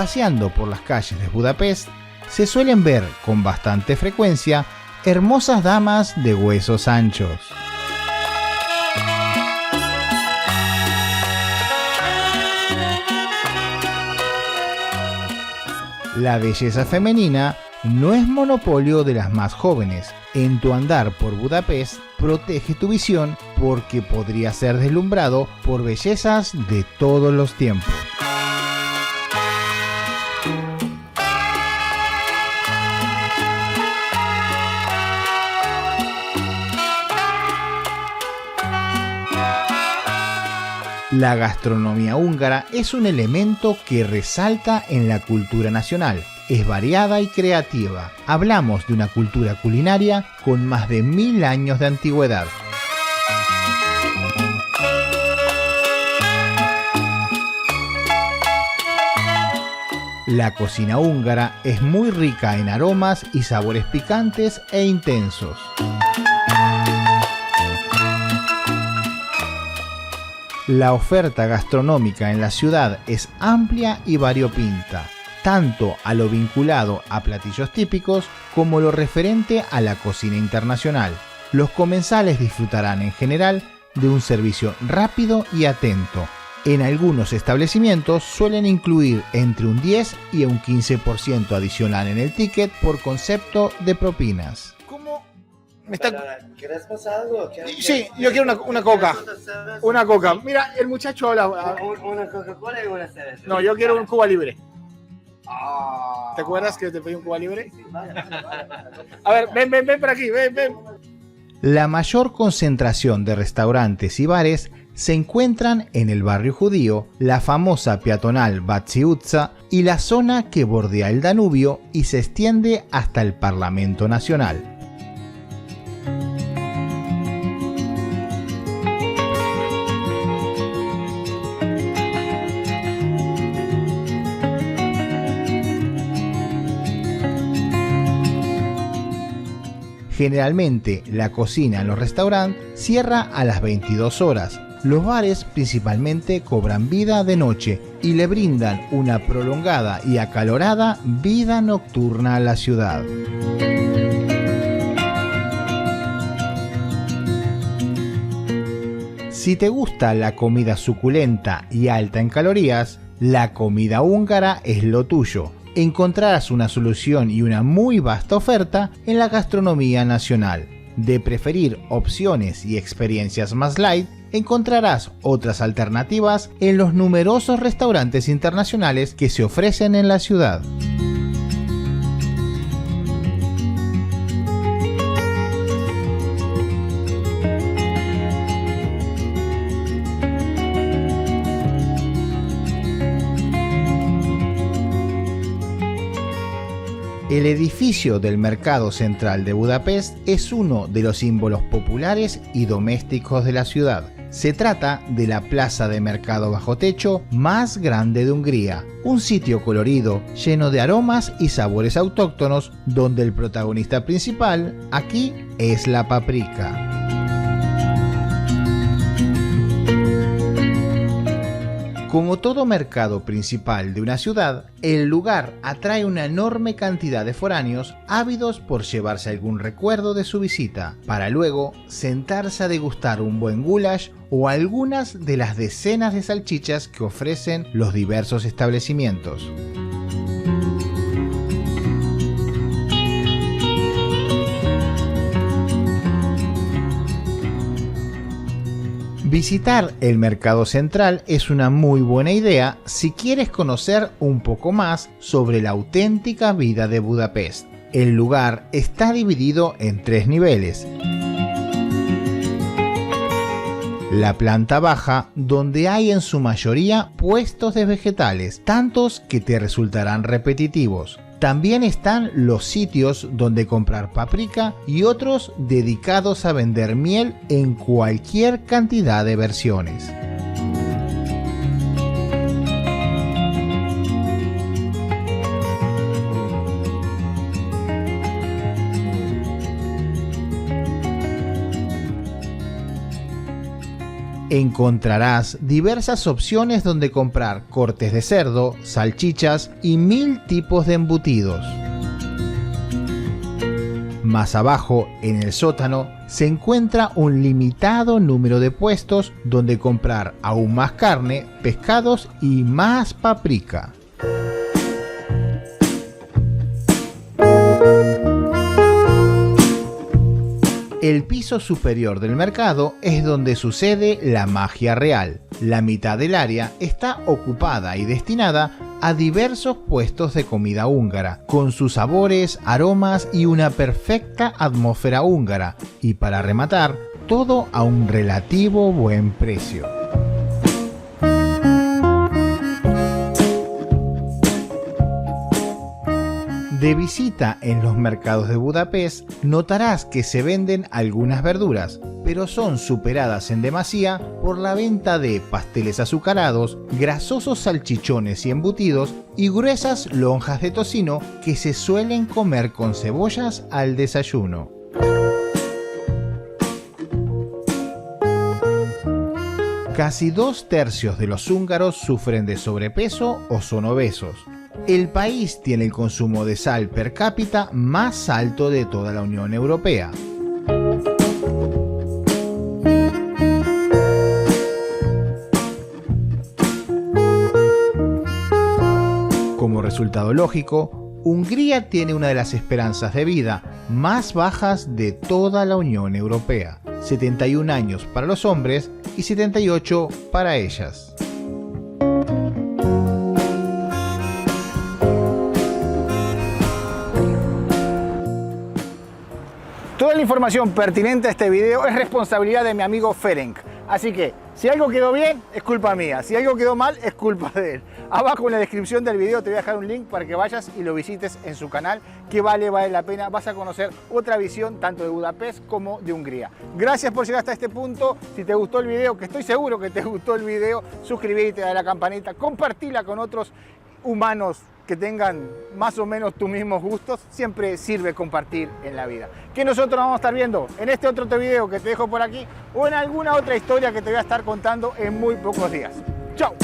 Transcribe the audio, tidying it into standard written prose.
paseando por las calles de Budapest, se suelen ver con bastante frecuencia hermosas damas de huesos anchos. La belleza femenina no es monopolio de las más jóvenes. En tu andar por Budapest, protege tu visión porque podría ser deslumbrado por bellezas de todos los tiempos. La gastronomía húngara es un elemento que resalta en la cultura nacional. Es variada y creativa. Hablamos de una cultura culinaria con más de 1000 años de antigüedad. La cocina húngara es muy rica en aromas y sabores picantes e intensos. La oferta gastronómica en la ciudad es amplia y variopinta, tanto a lo vinculado a platillos típicos como lo referente a la cocina internacional. Los comensales disfrutarán en general de un servicio rápido y atento. En algunos establecimientos suelen incluir entre un 10 y un 15% adicional en el ticket por concepto de propinas. ¿Quieres pasar algo? Sí, yo quiero una coca. Una coca. Mira, el muchacho habla. ¿Una Coca-Cola y una cerveza? No, yo quiero un Cuba Libre. Ah. ¿Te acuerdas que te pedí un Cuba Libre? A ver, ven por aquí, ven. La mayor concentración de restaurantes y bares se encuentran en el barrio judío, la famosa peatonal Batsiutza y la zona que bordea el Danubio y se extiende hasta el Parlamento Nacional. Generalmente, la cocina en los restaurantes cierra a las 22 horas. Los bares principalmente cobran vida de noche y le brindan una prolongada y acalorada vida nocturna a la ciudad. Si te gusta la comida suculenta y alta en calorías, la comida húngara es lo tuyo. Encontrarás una solución y una muy vasta oferta en la gastronomía nacional. De preferir opciones y experiencias más light, encontrarás otras alternativas en los numerosos restaurantes internacionales que se ofrecen en la ciudad. El edificio del Mercado Central de Budapest es uno de los símbolos populares y domésticos de la ciudad. Se trata de la plaza de mercado bajo techo más grande de Hungría, un sitio colorido, lleno de aromas y sabores autóctonos, donde el protagonista principal aquí es la paprika. Como todo mercado principal de una ciudad, el lugar atrae una enorme cantidad de foráneos ávidos por llevarse algún recuerdo de su visita, para luego sentarse a degustar un buen goulash o algunas de las decenas de salchichas que ofrecen los diversos establecimientos. Visitar el Mercado Central es una muy buena idea si quieres conocer un poco más sobre la auténtica vida de Budapest. El lugar está dividido en 3 niveles. La planta baja, donde hay en su mayoría puestos de vegetales, tantos que te resultarán repetitivos. También están los sitios donde comprar paprika y otros dedicados a vender miel en cualquier cantidad de versiones. Encontrarás diversas opciones donde comprar cortes de cerdo, salchichas y 1000 tipos de embutidos. Más abajo, en el sótano, se encuentra un limitado número de puestos donde comprar aún más carne, pescados y más paprika. El piso superior del mercado es donde sucede la magia real. La mitad del área está ocupada y destinada a diversos puestos de comida húngara, con sus sabores, aromas y una perfecta atmósfera húngara. Y para rematar, todo a un relativo buen precio. De visita en los mercados de Budapest, notarás que se venden algunas verduras, pero son superadas en demasía por la venta de pasteles azucarados, grasosos salchichones y embutidos y gruesas lonjas de tocino que se suelen comer con cebollas al desayuno. Casi 2/3 de los húngaros sufren de sobrepeso o son obesos. El país tiene el consumo de sal per cápita más alto de toda la Unión Europea. Como resultado lógico, Hungría tiene una de las esperanzas de vida más bajas de toda la Unión Europea, 71 años para los hombres y 78 para ellas. Toda la información pertinente a este video es responsabilidad de mi amigo Ferenc. Así que, si algo quedó bien, es culpa mía. Si algo quedó mal, es culpa de él. Abajo en la descripción del video te voy a dejar un link para que vayas y lo visites en su canal, que vale la pena. Vas a conocer otra visión tanto de Budapest como de Hungría. Gracias por llegar hasta este punto. Si te gustó el video, que estoy seguro que te gustó el video, suscríbete, dale a la campanita, compartila con otros humanos que tengan más o menos tus mismos gustos. Siempre sirve compartir en la vida. Que nosotros vamos a estar viendo en este otro video que te dejo por aquí o en alguna otra historia que te voy a estar contando en muy pocos días. ¡Chao!